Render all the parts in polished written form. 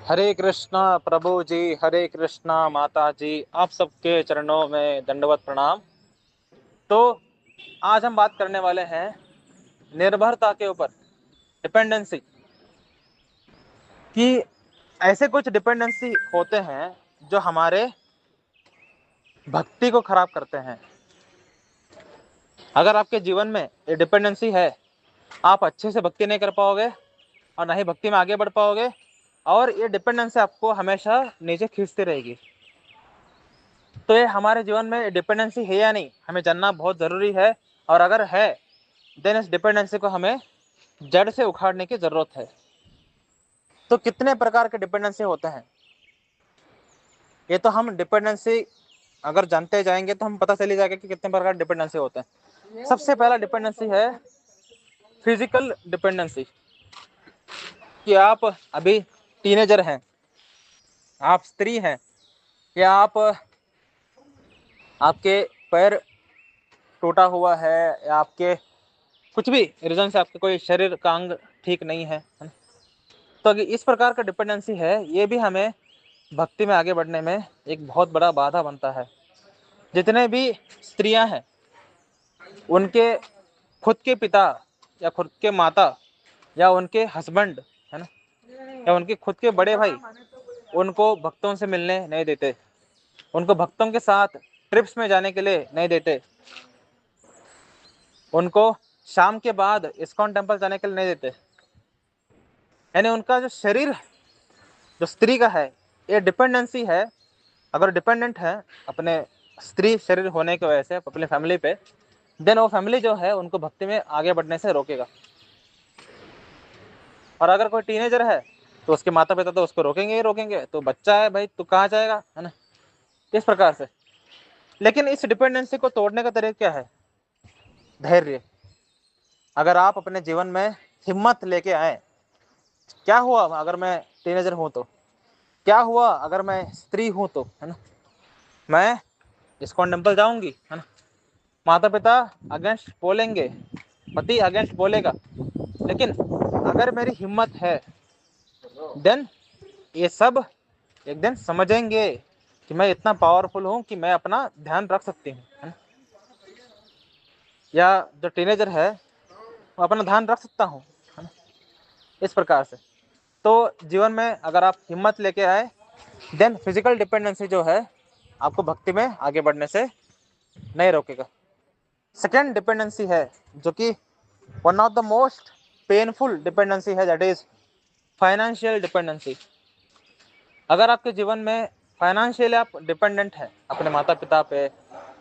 हरे कृष्णा प्रभु जी, हरे कृष्णा माता जी, आप सबके चरणों में दंडवत प्रणाम। तो आज हम बात करने वाले हैं निर्भरता के ऊपर, डिपेंडेंसी कि ऐसे कुछ डिपेंडेंसी होते हैं जो हमारे भक्ति को खराब करते हैं। अगर आपके जीवन में ये डिपेंडेंसी है, आप अच्छे से भक्ति नहीं कर पाओगे और ना ही भक्ति में आगे बढ़ पाओगे, और ये डिपेंडेंसी आपको हमेशा नीचे खींचती रहेगी। तो ये हमारे जीवन में डिपेंडेंसी है या नहीं, हमें जानना बहुत ज़रूरी है। और अगर है, देन इस डिपेंडेंसी को हमें जड़ से उखाड़ने की ज़रूरत है। तो कितने प्रकार के डिपेंडेंसी होते हैं, ये तो हम डिपेंडेंसी अगर जानते जाएंगे तो हम पता चली जाएगा कि कितने प्रकार के डिपेंडेंसी होते हैं। सबसे पहला डिपेंडेंसी है फिजिकल डिपेंडेंसी, कि आप अभी टीनेजर हैं, आप स्त्री हैं, या आपके पैर टूटा हुआ है, या आपके कुछ भी रीजन से आपके कोई शरीर का अंग ठीक नहीं है ना? तो अगर इस प्रकार का डिपेंडेंसी है, ये भी हमें भक्ति में आगे बढ़ने में एक बहुत बड़ा बाधा बनता है। जितने भी स्त्रियां हैं, उनके खुद के पिता या खुद के माता या उनके हस्बैंड, है ना, या उनके खुद के बड़े भाई उनको भक्तों से मिलने नहीं देते, उनको भक्तों के साथ ट्रिप्स में जाने के लिए नहीं देते, उनको शाम के बाद इस्कॉन टेम्पल जाने के लिए नहीं देते। यानी उनका जो शरीर, जो स्त्री का है, ये डिपेंडेंसी है। अगर डिपेंडेंट है अपने स्त्री शरीर होने की वजह से अपने फैमिली पे, देन वो फैमिली जो है उनको भक्ति में आगे बढ़ने से रोकेगा। और अगर कोई टीनेजर है तो उसके माता पिता तो उसको रोकेंगे ही रोकेंगे, तो बच्चा है भाई, तू कहाँ जाएगा, है ना, इस प्रकार से। लेकिन इस डिपेंडेंसी को तोड़ने का तरीका क्या है? धैर्य। अगर आप अपने जीवन में हिम्मत लेके आए, क्या हुआ अगर मैं टीनेजर हूं तो, क्या हुआ अगर मैं स्त्री हूं तो, है ना, मैं इस्कॉन टेम्पल जाऊंगी, है ना, माता पिता अगेंस्ट बोलेंगे, पति अगेंस्ट बोलेगा, लेकिन अगर मेरी हिम्मत है, देन ये सब एक दिन समझेंगे कि मैं इतना पावरफुल हूं कि मैं अपना ध्यान रख सकती हूँ, है ना? या जो टीनेजर है वो अपना ध्यान रख सकता हूँ, है ना, इस प्रकार से। तो जीवन में अगर आप हिम्मत लेके आए, देन फिजिकल डिपेंडेंसी जो है आपको भक्ति में आगे बढ़ने से नहीं रोकेगा। सेकेंड डिपेंडेंसी है जो कि one of the most painful dependency है, दैट इज फाइनेंशियल डिपेंडेंसी। अगर आपके जीवन में फाइनेंशियली आप डिपेंडेंट हैं अपने माता पिता पे,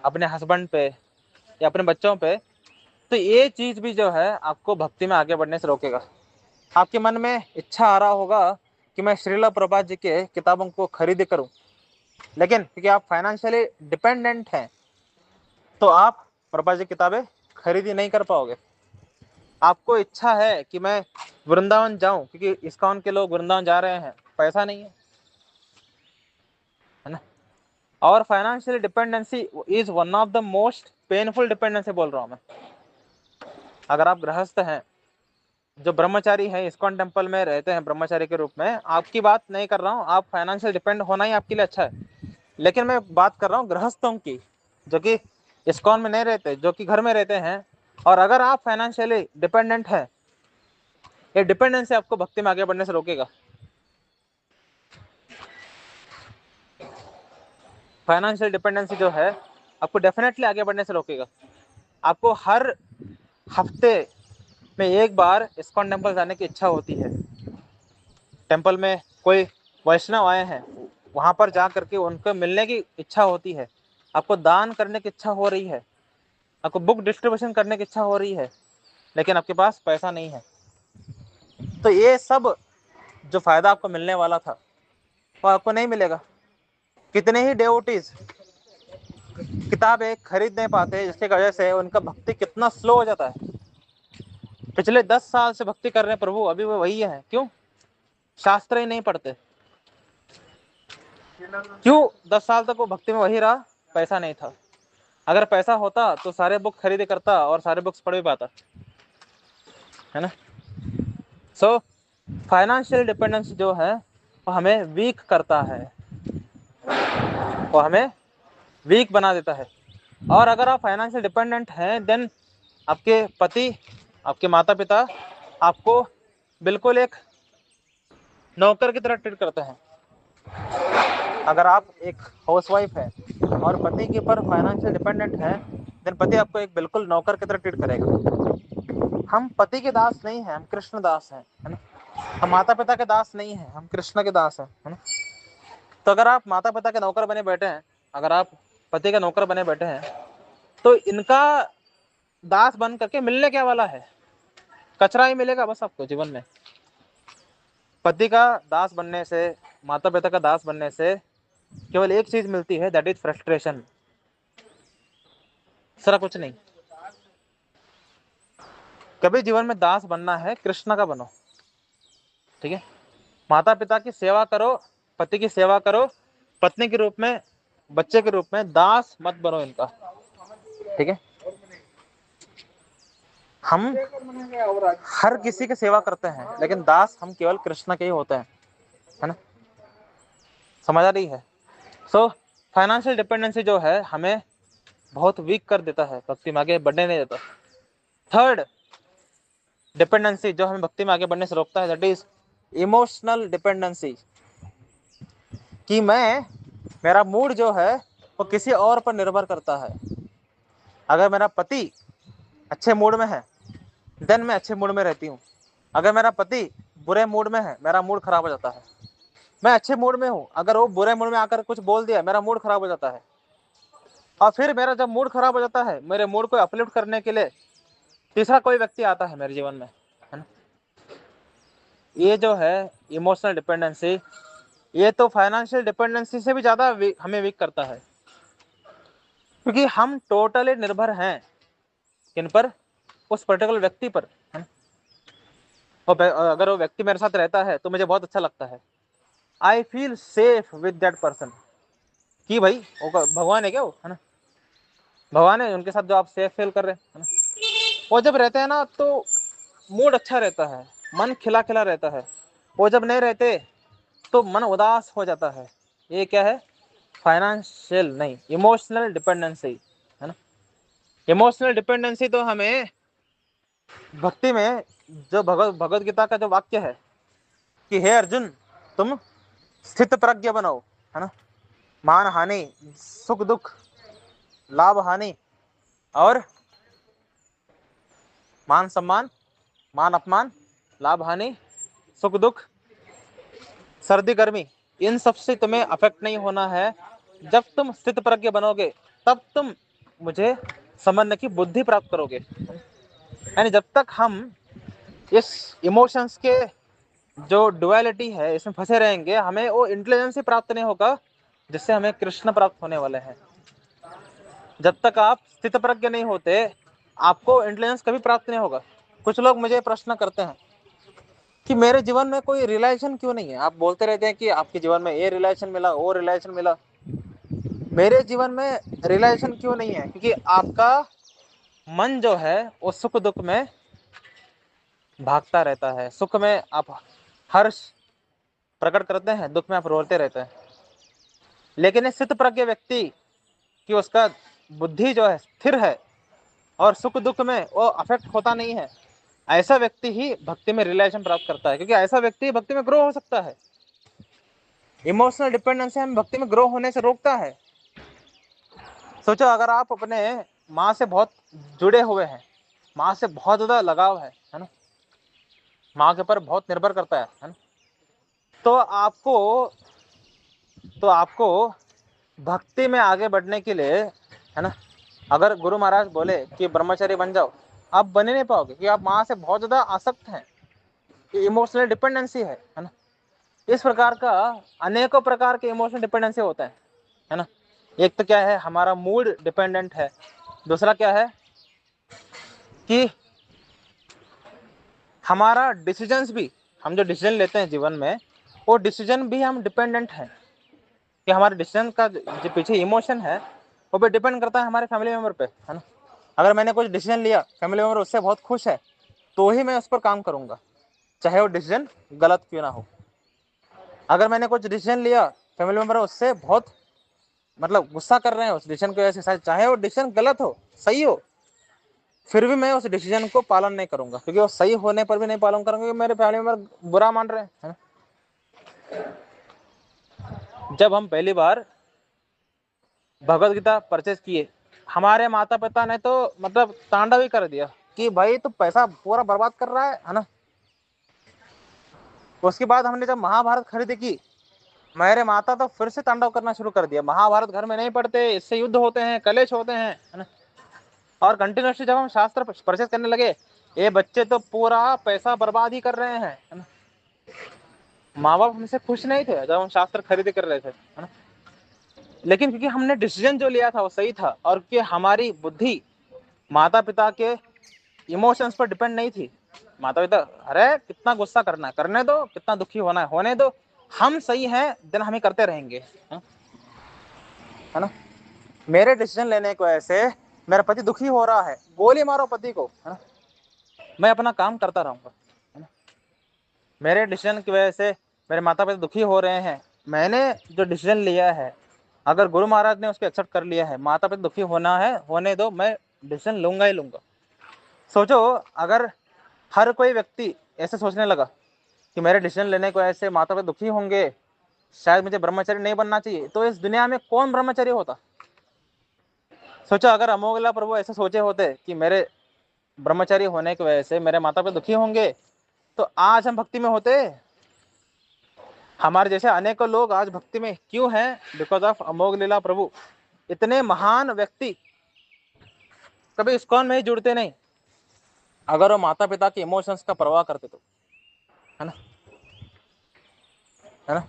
अपने हस्बैंड पे, या अपने बच्चों पे, तो ये चीज़ भी जो है आपको भक्ति में आगे बढ़ने से रोकेगा। आपके मन में इच्छा आ रहा होगा कि मैं श्रीला प्रभुपाद जी के किताबों को खरीद करूं, लेकिन क्योंकि आप फाइनेंशियली डिपेंडेंट हैं तो आप प्रभुपाद जी की किताबें खरीदी नहीं कर पाओगे। आपको इच्छा है कि मैं वृंदावन जाऊं क्योंकि इस्कॉन के लोग वृंदावन जा रहे हैं, पैसा नहीं है ना। और financial dependency is one of the most painful dependency बोल रहा हूँ मैं। अगर आप गृहस्थ हैं, जो ब्रह्मचारी है, इस्कॉन टेम्पल में रहते हैं ब्रह्मचारी के रूप में, आपकी बात नहीं कर रहा हूँ, आप फाइनेंशियल डिपेंड होना ही आपके लिए अच्छा है, लेकिन मैं बात कर रहा हूँ गृहस्थों की, जो कि इस्कॉन में नहीं रहते, जो कि घर में रहते हैं। और अगर आप फाइनेंशियली डिपेंडेंट है, ये डिपेंडेंसी आपको भक्ति में आगे बढ़ने से रोकेगा। फाइनेंशियल डिपेंडेंसी जो है आपको डेफिनेटली आगे बढ़ने से रोकेगा। आपको हर हफ्ते में एक बार इस्कॉन टेम्पल जाने की इच्छा होती है, टेम्पल में कोई वैष्णव आए हैं, वहाँ पर जा करके उनको मिलने की इच्छा होती है, आपको दान करने की इच्छा हो रही है, आपको बुक डिस्ट्रीब्यूशन करने की इच्छा हो रही है, लेकिन आपके पास पैसा नहीं है। तो ये सब जो फायदा आपको मिलने वाला था वो आपको नहीं मिलेगा। कितने ही डेवोटीज किताब एक खरीद नहीं पाते, जिसकी वजह से उनका भक्ति कितना स्लो हो जाता है। पिछले 10 साल से भक्ति कर रहे हैं प्रभु, अभी वो वही है, क्यों? शास्त्र ही नहीं पढ़ते। क्यों 10 साल तक वो भक्ति में वही रहा? पैसा नहीं था। अगर पैसा होता तो सारे बुक खरीदे करता और सारे बुक्स पढ़ भी पाता, है ना। सो फाइनेंशियल डिपेंडेंस जो है वो हमें वीक करता है, वो हमें वीक बना देता है। और अगर आप फाइनेंशियल डिपेंडेंट हैं, देन आपके पति, आपके माता पिता आपको बिल्कुल एक नौकर की तरह ट्रीट करते हैं। अगर आप एक हाउसवाइफ है और पति के ऊपर फाइनेंशियल डिपेंडेंट है, देन पति आपको एक बिल्कुल नौकर की तरह ट्रीट करेगा। हम पति के दास नहीं हैं, हम कृष्ण दास हैं, है ना। हम माता पिता के दास नहीं हैं, हम कृष्ण के दास हैं, है ना। तो अगर आप माता पिता के नौकर बने बैठे हैं, अगर आप पति के नौकर बने बैठे हैं, तो इनका दास बन करके मिलने क्या वाला है? कचरा ही मिलेगा बस आपको जीवन में। पति का दास बनने से, माता पिता का दास बनने से केवल एक चीज मिलती है, दैट इज फ्रस्ट्रेशन, सारा कुछ नहीं। कभी जीवन में दास बनना है, कृष्ण का बनो, ठीक है। माता पिता की सेवा करो, पति की सेवा करो, पत्नी के रूप में, बच्चे के रूप में, दास मत बनो इनका, ठीक है। हम हर किसी की सेवा करते हैं, लेकिन दास हम केवल कृष्ण के ही होते हैं, है ना। समझ आ रही है? सो फाइनेंशियल डिपेंडेंसी जो है हमें बहुत वीक कर देता है, भक्ति में आगे बढ़ने नहीं देता। थर्ड डिपेंडेंसी जो हमें भक्ति में आगे बढ़ने से रोकता है, दैट इज इमोशनल डिपेंडेंसी। कि मेरा मूड जो है वो किसी और पर निर्भर करता है। अगर मेरा पति अच्छे मूड में है, देन मैं अच्छे मूड में रहती हूँ। अगर मेरा पति बुरे मूड में है, मेरा मूड खराब हो जाता है। मैं अच्छे मूड में हूँ, अगर वो बुरे मूड में आकर कुछ बोल दिया, मेरा मूड खराब हो जाता है। और फिर मेरा जब मूड खराब हो जाता है, मेरे मूड को अपलिफ्ट करने के लिए तीसरा कोई व्यक्ति आता है मेरे जीवन में, है ना। ये जो है इमोशनल डिपेंडेंसी, ये तो फाइनेंशियल डिपेंडेंसी से भी ज्यादा हमें वीक करता है, क्योंकि हम टोटली निर्भर हैं किन पर? उस पर्टिकुलर व्यक्ति पर, है ना। और अगर वो व्यक्ति मेरे साथ रहता है तो मुझे बहुत अच्छा लगता है। I feel safe with that person. कि भाई वो भगवान है क्या वो, है ना। भगवान है उनके साथ जो आप सेफ फील कर रहे हैं, है ना। वो जब रहते हैं ना तो मूड अच्छा रहता है, मन खिला खिला रहता है। वो जब नहीं रहते तो मन उदास हो जाता है। ये क्या है? फाइनेंशियल नहीं, इमोशनल डिपेंडेंसी, है ना। इमोशनल डिपेंडेंसी तो हमें भक्ति में, जो भगवत गीता का जो वाक्य है कि हे अर्जुन, तुम स्थित प्रज्ञ बनो, है ना। मान हानि, सुख दुख, लाभ हानि और मान सम्मान, मान अपमान, लाभ हानि, सुख दुख, सर्दी गर्मी, इन सब से तुम्हें अफेक्ट नहीं होना है। जब तुम स्थित प्रज्ञ बनोगे तब तुम मुझे समझने की बुद्धि प्राप्त करोगे। यानी जब तक हम इस इमोशंस के जो डुअलिटी है इसमें फंसे रहेंगे, हमें वो इंटेलिजेंस ही प्राप्त नहीं होगा जिससे हमें कृष्ण प्राप्त होने वाले हैं। जब तक आप स्थित प्रज्ञ नहीं होते, आपको इंटेलिजेंस कभी प्राप्त नहीं होगा। कुछ लोग मुझे प्रश्न करते हैं कि मेरे जीवन में कोई रिलेशन क्यों नहीं है। आप बोलते रहते हैं कि आपके जीवन में ये रिलेशन मिला, वो रिलेशन मिला। मेरे जीवन में रिलेशन क्यों नहीं है? क्योंकि आपका मन जो है वो सुख दुख में भागता रहता है। सुख में आप हर्ष प्रकट करते हैं, दुख में आप रोते रहते हैं। लेकिन इस स्थित प्रज्ञ व्यक्ति की उसका बुद्धि जो है स्थिर है और सुख दुख में वो अफेक्ट होता नहीं है। ऐसा व्यक्ति ही भक्ति में रिलेशन प्राप्त करता है, क्योंकि ऐसा व्यक्ति भक्ति में ग्रो हो सकता है। इमोशनल डिपेंडेंसी हमें भक्ति में ग्रो होने से रोकता है। सोचो, अगर आप अपने माँ से बहुत जुड़े हुए हैं, माँ से बहुत ज्यादा लगाव है ना, माँ के ऊपर बहुत निर्भर करता है ना, तो आपको भक्ति में आगे बढ़ने के लिए, है ना, अगर गुरु महाराज बोले कि ब्रह्मचारी बन जाओ, आप बन ही नहीं पाओगे, क्योंकि आप माँ से बहुत ज्यादा आसक्त हैं। ये इमोशनल डिपेंडेंसी है ना। इस प्रकार का अनेकों प्रकार के इमोशनल डिपेंडेंसी होता है ना। एक तो क्या है, हमारा मूड डिपेंडेंट है। दूसरा क्या है कि हमारा डिसीजंस भी, हम जो डिसीजन लेते हैं जीवन में, वो डिसीजन भी हम डिपेंडेंट हैं। कि हमारे डिसीजन का जो पीछे इमोशन है वो भी डिपेंड करता है हमारे फैमिली मेम्बर पे, है ना। अगर मैंने कुछ डिसीजन लिया, फैमिली मेम्बर उससे बहुत खुश है, तो ही मैं उस पर काम करूंगा, चाहे वो डिसीजन गलत क्यों ना हो। अगर मैंने कुछ डिसीजन लिया, फैमिली मेंबर उससे बहुत मतलब गुस्सा कर रहे हैं उस डिसीजन की वजह से, चाहे वो डिसीजन गलत हो सही हो, फिर भी मैं उस डिसीजन को पालन नहीं करूंगा, क्योंकि वो सही होने पर भी नहीं पालन करूंगा, क्योंकि मेरे फैमिली मेंबर बुरा मान रहे हैं, है ना। जब हम पहली बार भगवत गीता परचेज किए, हमारे माता पिता ने तो मतलब तांडव ही कर दिया कि भाई तू पैसा पूरा बर्बाद कर रहा है ना। उसके बाद हमने जब महाभारत खरीदी की, मेरे माता तो फिर से तांडव करना शुरू कर दिया, महाभारत घर में नहीं पढ़ते, इससे युद्ध होते हैं, कलेश होते हैं, है ना। और कंटिन्यूसली जब हम शास्त्र परचेज करने लगे, ये बच्चे तो पूरा पैसा बर्बाद ही कर रहे हैं, है ना। माँ बाप हमसे खुश नहीं थे जब हम शास्त्र खरीदी कर रहे थे, है ना। लेकिन क्योंकि हमने डिसीजन जो लिया था वो सही था, और कि हमारी बुद्धि माता पिता के इमोशंस पर डिपेंड नहीं थी। माता पिता अरे कितना गुस्सा करना है करने दो, कितना दुखी होना है होने दो, हम सही हैं देन हम ही करते रहेंगे, है ना। मेरे डिसीजन लेने की वजह से मेरा पति दुखी हो रहा है, गोली मारो पति को, है ना, मैं अपना काम करता रहूंगा, है ना। मेरे डिसीजन की वजह से मेरे माता पिता दुखी हो रहे हैं, मैंने जो डिसीजन लिया है, अगर गुरु महाराज ने उसको एक्सेप्ट कर लिया है, माता पिता दुखी होना है होने दो, मैं डिसीजन लूंगा ही लूंगा। सोचो अगर हर कोई व्यक्ति ऐसे सोचने लगा कि मेरे डिसीजन लेने की वजह से माता पिता दुखी होंगे, शायद मुझे ब्रह्मचारी नहीं बनना चाहिए, तो इस दुनिया में कौन ब्रह्मचारी होता। सोचो अगर अमोघला प्रभु ऐसे सोचे होते कि मेरे ब्रह्मचारी होने की वजह से मेरे माता पिता दुखी होंगे, तो आज हम भक्ति में होते। हमारे जैसे अनेकों लोग आज भक्ति में क्यों हैं? बिकॉज ऑफ अमोघ लीला प्रभु। इतने महान व्यक्ति कभी इस्कॉन में ही जुड़ते नहीं अगर वो माता पिता के इमोशंस का परवाह करते तो, है ना, है ना।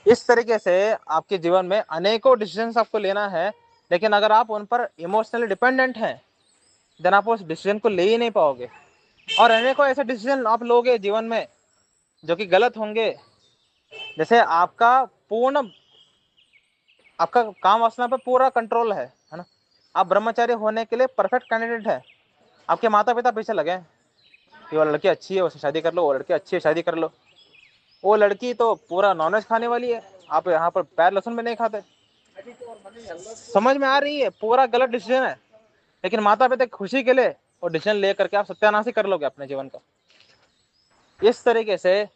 इस तरीके से आपके जीवन में अनेकों डिसीजंस आपको लेना है, लेकिन अगर आप उन पर इमोशनली डिपेंडेंट हैं देन आप उस डिसीजन को ले ही नहीं पाओगे। और अनेकों ऐसे डिसीजन आप लोगे जीवन में जो कि गलत होंगे। जैसे आपका काम वासना पे पूरा कंट्रोल है ना, आप ब्रह्मचारी होने के लिए परफेक्ट कैंडिडेट है, आपके माता पिता पीछे लगे कि वो लड़की अच्छी है उससे शादी कर लो, वो लड़की अच्छी है शादी कर लो, वो लड़की तो पूरा नॉनवेज खाने वाली है, आप यहाँ पर पैर लहसुन में नहीं खाते। समझ में आ रही है? पूरा गलत डिसीजन है, लेकिन माता पिता की खुशी के लिए वो डिसीजन ले करके आप सत्यानाश ही कर लोगे अपने जीवन का। इस तरीके से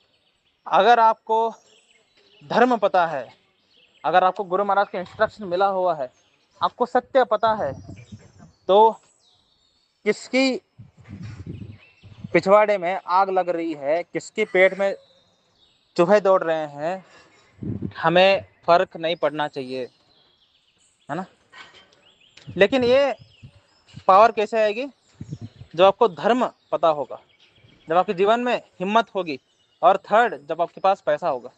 अगर आपको धर्म पता है, अगर आपको गुरु महाराज का इंस्ट्रक्शन मिला हुआ है, आपको सत्य पता है, तो किसकी पिछवाड़े में आग लग रही है, किसकी पेट में चूहे दौड़ रहे हैं, हमें फर्क नहीं पड़ना चाहिए, है ना। लेकिन ये पावर कैसे आएगी? जब आपको धर्म पता होगा, जब आपके जीवन में हिम्मत होगी, और थर्ड जब आपके पास पैसा होगा,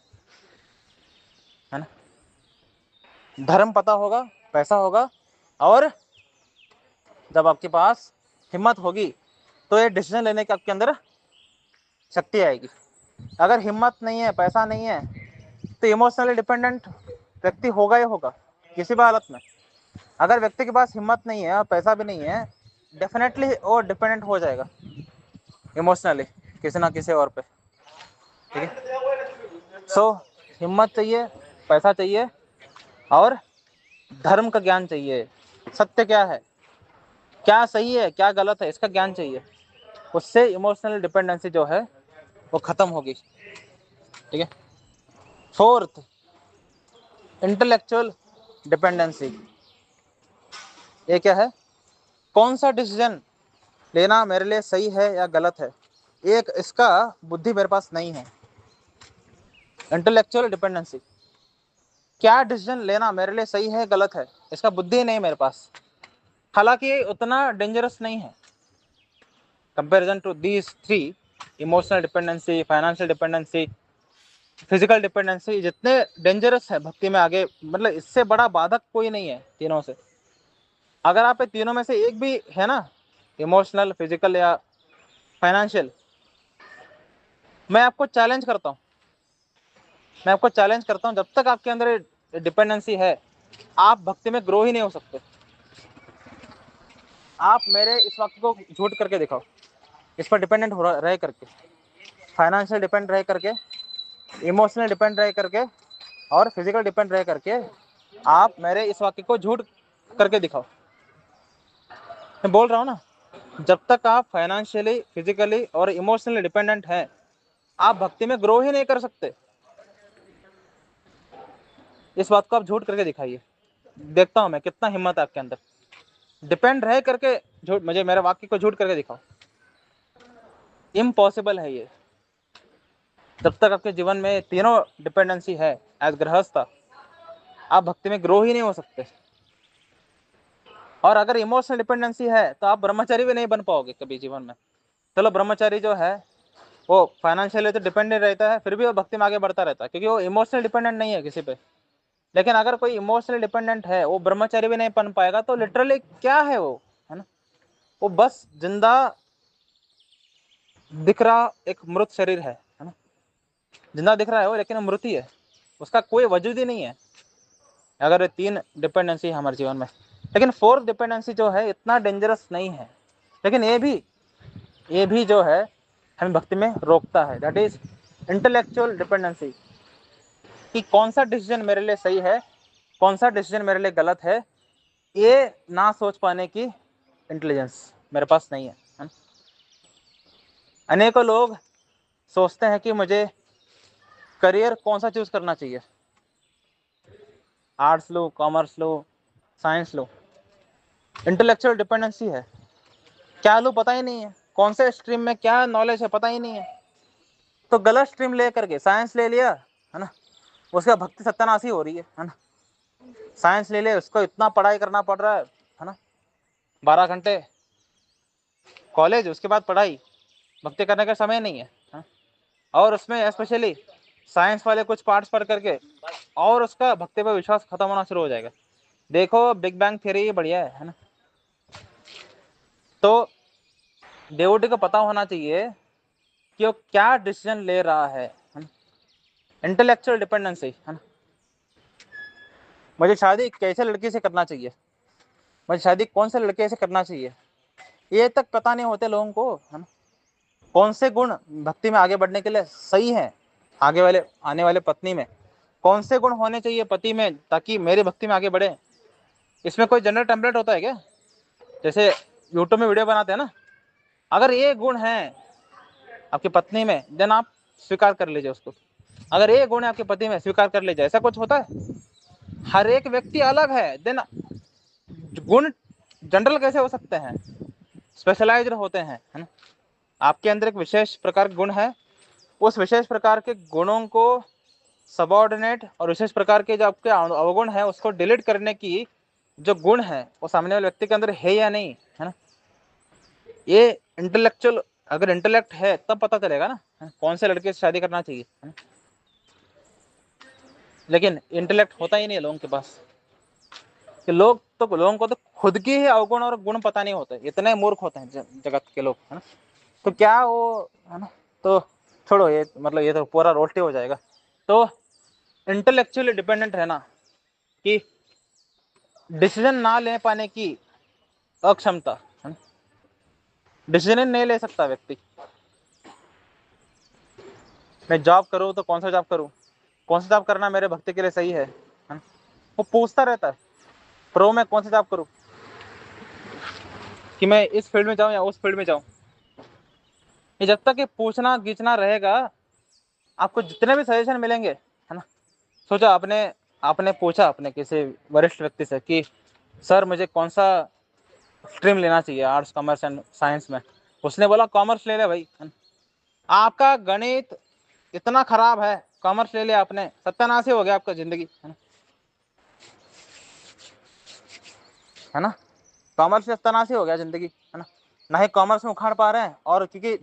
है ना। धर्म पता होगा, पैसा होगा, और जब आपके पास हिम्मत होगी तो ये डिसीजन लेने की आपके अंदर शक्ति आएगी। अगर हिम्मत नहीं है, पैसा नहीं है, तो इमोशनली डिपेंडेंट व्यक्ति होगा ही होगा किसी भी हालत में। अगर व्यक्ति के पास हिम्मत नहीं है और पैसा भी नहीं है, डेफिनेटली वो डिपेंडेंट हो जाएगा इमोशनली किसी ना किसी और पे, ठीक है। सो हिम्मत चाहिए, पैसा चाहिए, और धर्म का ज्ञान चाहिए। सत्य क्या है, क्या सही है, क्या गलत है, इसका ज्ञान चाहिए। उससे इमोशनल डिपेंडेंसी जो है वो खत्म होगी, ठीक है। Fourth, intellectual dependency. ये क्या है? कौन सा डिसीजन लेना मेरे लिए सही है या गलत है, एक इसका बुद्धि मेरे पास नहीं है। इंटेलेक्चुअल डिपेंडेंसी, क्या डिसीजन लेना मेरे लिए सही है गलत है, इसका बुद्धि नहीं मेरे पास। हालांकि ये उतना डेंजरस नहीं है comparison to these three, emotional dependency, financial dependency, physical dependency. जितने डेंजरस है भक्ति में आगे, मतलब इससे बड़ा बाधक कोई नहीं है तीनों से। अगर आप तीनों में से एक भी है ना, इमोशनल, फिजिकल या फाइनेंशियल, मैं आपको चैलेंज करता हूँ, जब तक आपके अंदर डिपेंडेंसी है आप भक्ति में ग्रो ही नहीं हो सकते। आप मेरे इस वक्त को झूठ करके दिखाओ, इस पर डिपेंडेंट हो रह करके, फाइनेंशियल डिपेंड रह करके, इमोशनल डिपेंड रह करके और फिजिकल डिपेंड रह करके आप मेरे इस वाक्य को झूठ करके दिखाओ। मैं बोल रहा हूँ ना, जब तक आप फाइनेंशियली, फिजिकली और इमोशनली डिपेंडेंट हैं, आप भक्ति में ग्रो ही नहीं कर सकते। इस बात को आप झूठ करके दिखाइए, देखता हूं मैं कितना हिम्मत है आपके अंदर। डिपेंड रह करके झूठ, मुझे मेरे वाक्य को झूठ करके दिखाओ। इम्पॉसिबल है ये। जब तक आपके जीवन में तीनों डिपेंडेंसी है एज गृहस्थ, आप भक्ति में ग्रो ही नहीं हो सकते। और अगर इमोशनल डिपेंडेंसी है तो आप ब्रह्मचारी भी नहीं बन पाओगे कभी जीवन में। चलो ब्रह्मचारी जो है वो फाइनेंशियली तो डिपेंडेंट रहता है, फिर भी वो भक्ति में आगे बढ़ता रहता है क्योंकि वो इमोशनल डिपेंडेंट नहीं है किसी पे। लेकिन अगर कोई इमोशनल डिपेंडेंट है, वो ब्रह्मचारी भी नहीं बन पाएगा, तो लिटरली क्या है वो, है ना, वो बस जिंदा दिख रहा एक मृत शरीर है ना। जिंदा दिख रहा है वो, लेकिन मृत ही है, उसका कोई वजूद ही नहीं है। अगर ये तीन डिपेंडेंसी है हमारे जीवन में। लेकिन फोर्थ डिपेंडेंसी जो है इतना डेंजरस नहीं है, लेकिन ये भी जो है हमें भक्ति में रोकता है। दैट इज इंटेलेक्चुअल डिपेंडेंसी, कि कौन सा डिसीजन मेरे लिए सही है, कौन सा डिसीजन मेरे लिए गलत है, ये ना सोच पाने की इंटेलिजेंस मेरे पास नहीं है। अनेकों लोग सोचते हैं कि मुझे करियर कौन सा चूज करना चाहिए, आर्ट्स लो, कॉमर्स लो, साइंस लो। इंटेलेक्चुअल डिपेंडेंसी है, क्या लो पता ही नहीं है, कौन से स्ट्रीम में क्या नॉलेज है पता ही नहीं है, तो गलत स्ट्रीम ले करके साइंस ले लिया, है ना, उसका भक्ति सत्यानाशी हो रही है ना। साइंस ले ले, उसको इतना पढ़ाई करना पड़ रहा है ना, 12 घंटे कॉलेज, उसके बाद पढ़ाई, भक्ति करने का समय नहीं है, हाँ? और उसमें स्पेशली साइंस वाले कुछ पार्ट्स पढ़ करके और उसका भक्ति पर विश्वास खत्म होना शुरू हो जाएगा। देखो बिग बैंग थ्योरी बढ़िया है ना। तो डेवोटी को पता होना चाहिए कि वो क्या डिसीजन ले रहा है ना? इंटेलेक्चुअल डिपेंडेंसी है ना। मुझे शादी कैसे लड़की से करना चाहिए, मुझे शादी कौन से लड़के से करना चाहिए, ये तक पता नहीं होते लोगों को, है ना। कौन से गुण भक्ति में आगे बढ़ने के लिए सही है, आने वाले पत्नी में कौन से गुण होने चाहिए पति में, ताकि मेरी भक्ति में आगे बढ़े। इसमें कोई जनरल टेम्पलेट होता है क्या? जैसे यूट्यूब में वीडियो बनाते हैं ना, अगर ये गुण है आपकी पत्नी में, देन आप स्वीकार कर लीजिए उसको। अगर ये गुण है आपके पति में, स्वीकार कर लीजिए, ऐसा कुछ होता है? हर एक व्यक्ति अलग है, देन गुण जनरल कैसे हो सकते हैं? स्पेशलाइज्ड होते हैं, है ना। आपके अंदर एक विशेष प्रकार के गुण है, उस विशेष प्रकार के गुणों को सबऑर्डिनेट और विशेष प्रकार के जो आपके अवगुण है उसको डिलीट करने की जो गुण है वो सामने वाले व्यक्ति के अंदर है या नहीं, है ना। ये इंटेलेक्चुअल, अगर इंटेलेक्ट है तब पता चलेगा ना कौन से लड़के से शादी करना चाहिए, है ना? लेकिन इंटेलेक्ट होता ही नहीं है लोगों के पास, कि लोगों को तो खुद की ही अवगुण और गुण पता नहीं होते, इतने मूर्ख होते हैं जगत के लोग, है ना। तो क्या वो, है ना, तो छोड़ो ये, मतलब ये तो पूरा रोल्टी हो जाएगा। तो इंटेलेक्चुअली डिपेंडेंट रहना, कि डिसीजन ना ले पाने की अक्षमता, डिसीजन नहीं ले सकता व्यक्ति। मैं जॉब करूँ तो कौन सा जॉब करूँ, कौन सा जॉब करना मेरे भक्ति के लिए सही है ना? वो पूछता रहता है, प्रो में कौन सा जॉब करूँ, कि मैं इस फील्ड में जाऊँ या उस फील्ड में जाऊँ। ये जब तक ये पूछना गीचना रहेगा, आपको जितने भी सजेशन मिलेंगे, है ना। सोचो आपने आपने पूछा अपने किसी वरिष्ठ व्यक्ति से कि सर मुझे कौन सा स्ट्रीम लेना चाहिए, आर्ट्स कॉमर्स एंड साइंस में। उसने बोला कॉमर्स ले ले भाई, है ना? आपका गणित इतना खराब है, कॉमर्स ले लिया आपने, सत्यानाश ही हो गया आपका जिंदगी, है ना। कॉमर्स से सत्यानाश ही हो गया जिंदगी, है ना। ना ही कॉमर्स में उखाड़ पा रहे हैं, और क्योंकि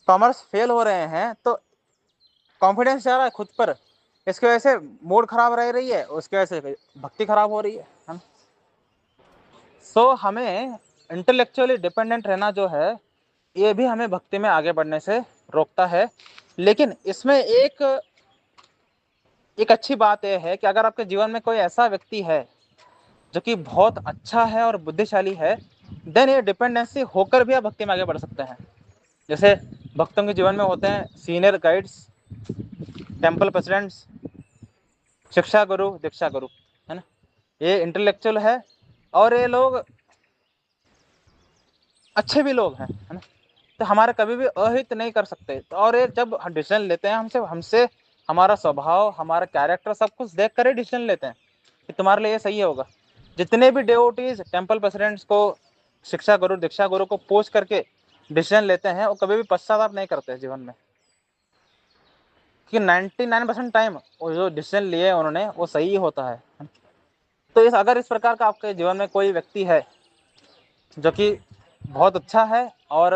कॉमर्स फेल हो रहे हैं तो कॉन्फिडेंस जा रहा है खुद पर, इसकी वजह से मूड खराब रह रही है, उसकी वजह से भक्ति खराब हो रही है ना। सो हमें इंटेलेक्चुअली डिपेंडेंट रहना जो है, ये भी हमें भक्ति में आगे बढ़ने से रोकता है। लेकिन इसमें एक अच्छी बात यह है कि अगर आपके जीवन में कोई ऐसा व्यक्ति है जो कि बहुत अच्छा है और बुद्धिशाली है, देन ये डिपेंडेंसी होकर भी आप भक्ति में आगे बढ़ सकते हैं। जैसे भक्तों के जीवन में होते हैं सीनियर गाइड्स, टेम्पल प्रेसिडेंट्स, शिक्षा गुरु, दीक्षा गुरु, है ना। ये इंटेलेक्चुअल है और ये लोग अच्छे भी लोग हैं, है ना। तो हमारे कभी भी अहित नहीं कर सकते। तो और ये जब डिसीजन लेते हैं हमसे हमसे हमारा स्वभाव, हमारा कैरेक्टर, सब कुछ देख कर ही डिसीजन लेते हैं कि तुम्हारे लिए ये सही होगा। जितने भी डिवोटीज टेम्पल प्रेसिडेंट्स को, शिक्षा गुरु, दीक्षा गुरु को पूछ करके डिसीजन लेते हैं, वो कभी भी पश्चाताप नहीं करते जीवन में, कि 99% टाइम वो जो डिसीजन लिए उन्होंने वो सही होता है। तो अगर इस प्रकार का आपके जीवन में कोई व्यक्ति है जो कि बहुत अच्छा है और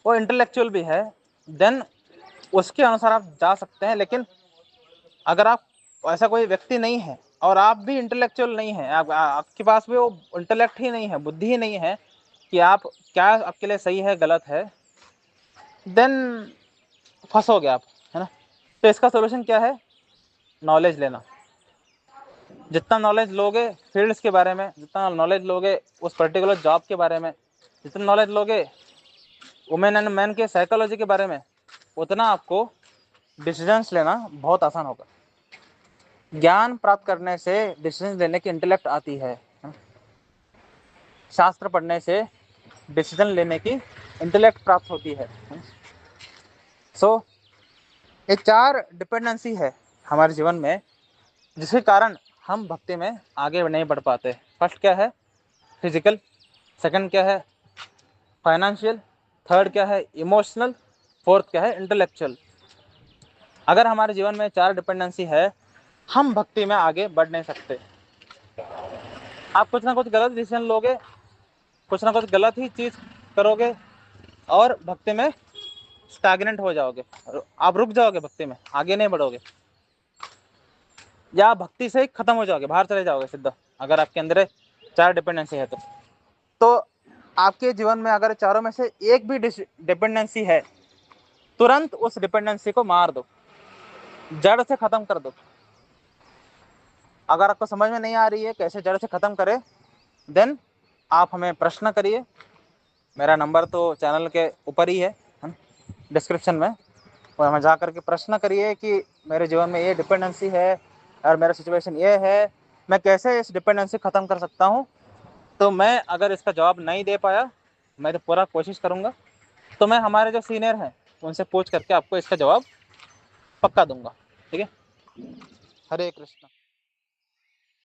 वो इंटेलेक्चुअल भी है, देन उसके अनुसार आप जा सकते हैं। लेकिन अगर आप ऐसा कोई व्यक्ति नहीं है और आप भी इंटेलेक्चुअल नहीं है, आपके पास भी वो इंटेलेक्ट ही नहीं है, बुद्धि ही नहीं है कि आप क्या आपके लिए सही है गलत है, देन फंसोगे आप, है ना। तो इसका सोल्यूशन क्या है? नॉलेज लेना। जितना नॉलेज लोगे फील्ड्स के बारे में, जितना नॉलेज लोगे उस पर्टिकुलर जॉब के बारे में, जितना नॉलेज लोगे वुमेन एंड मैन के साइकोलॉजी के बारे में, उतना आपको डिसीजंस लेना बहुत आसान होगा। ज्ञान प्राप्त करने से डिसीजन लेने की इंटेलेक्ट आती है। शास्त्र पढ़ने से डिसीजन लेने की इंटेलेक्ट प्राप्त होती है। सो ये 4 डिपेंडेंसी है हमारे जीवन में, जिसके कारण हम भक्ति में आगे नहीं बढ़ पाते। फर्स्ट क्या है? फिजिकल। सेकंड क्या है? फाइनेंशियल। थर्ड क्या है? इमोशनल। फोर्थ क्या है? इंटेलेक्चुअल। अगर हमारे जीवन में 4 डिपेंडेंसी है, हम भक्ति में आगे बढ़ नहीं सकते। आप कुछ ना कुछ गलत डिसीजन लोगे, कुछ ना कुछ गलत ही चीज करोगे और भक्ति में स्टैग्नेंट हो जाओगे, आप रुक जाओगे, भक्ति में आगे नहीं बढ़ोगे, या भक्ति से खत्म हो जाओगे, बाहर चले जाओगे सीधा। अगर आपके अंदर 4 डिपेंडेंसी है तो आपके जीवन में अगर चारों में से एक भी डिपेंडेंसी है, तुरंत उस डिपेंडेंसी को मार दो, जड़ से खत्म कर दो। अगर आपको समझ में नहीं आ रही है कैसे जड़ से खत्म करें, देन आप हमें प्रश्न करिए। मेरा नंबर तो चैनल के ऊपर ही है डिस्क्रिप्शन में, और हमें जा करके प्रश्न करिए कि मेरे जीवन में ये डिपेंडेंसी है और मेरा सिचुएशन ये है, मैं कैसे इस डिपेंडेंसी ख़त्म कर सकता हूँ। तो मैं अगर इसका जवाब नहीं दे पाया, मैं तो पूरा कोशिश करूँगा, तो मैं हमारे जो सीनियर हैं उनसे पूछ करके आपको इसका जवाब पक्का दूंगा। ठीक है। हरे कृष्ण।